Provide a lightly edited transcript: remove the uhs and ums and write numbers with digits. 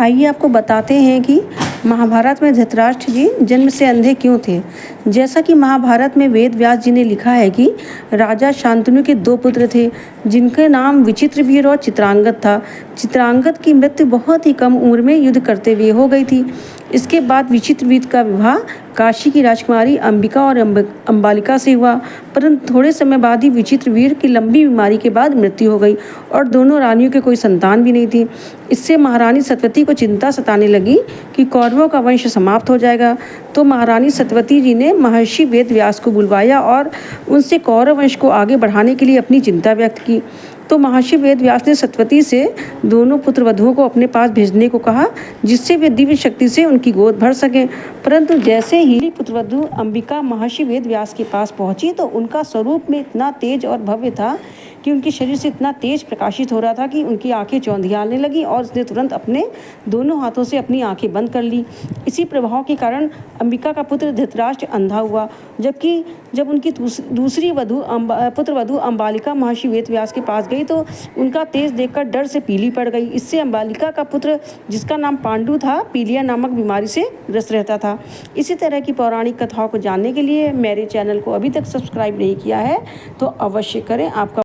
आइए आपको बताते हैं कि महाभारत में धृतराष्ट्र जी जन्म से अंधे क्यों थे। जैसा कि महाभारत में वेद व्यास जी ने लिखा है कि राजा शांतनु के दो पुत्र थे जिनके नाम विचित्रवीर और चित्रांगद था। चित्रांगद की मृत्यु बहुत ही कम उम्र में युद्ध करते हुए हो गई थी। इसके बाद विचित्रवीर का विवाह काशी की राजकुमारी अंबिका और अंबालिका से हुआ, परंतु थोड़े समय बाद ही विचित्रवीर की लंबी बीमारी के बाद मृत्यु हो गई और दोनों रानियों के कोई संतान भी नहीं थी। इससे महारानी सत्यवती को चिंता सताने लगी कि कौरवों का वंश समाप्त हो जाएगा। तो महारानी सत्यवती जी ने महर्षि वेद व्यास को बुलवाया और उनसे कौरव वंश को आगे बढ़ाने के लिए अपनी चिंता व्यक्त की। तो महर्षि वेद व्यास ने सत्यवती से दोनों पुत्र वधुओं को अपने पास भेजने को कहा, जिससे वे दिव्य शक्ति से उनकी गोद भर सकें। परंतु जैसे ही पुत्रवधु अंबिका महर्षि वेद व्यास के पास पहुंची तो उनका स्वरूप में इतना तेज और भव्य था कि उनके शरीर से इतना तेज प्रकाशित हो रहा था कि उनकी आंखें चौंधियाने लगी और उसने तुरंत अपने दोनों हाथों से अपनी आंखें बंद कर ली। इसी प्रभाव के कारण अंबिका का पुत्र धृतराष्ट्र अंधा हुआ, जबकि जब उनकी दूसरी पुत्रवधु अंबालिका महर्षि वेद व्यास के पास गई तो उनका तेज देखकर डर से पीली पड़ गई। इससे अंबालिका का पुत्र, जिसका नाम पांडु था, पीलिया नामक बीमारी से ग्रस्त रहता था। इसी तरह की पौराणिक कथाओं को जानने के लिए मेरे चैनल को अभी तक सब्सक्राइब नहीं किया है तो अवश्य करें। आपका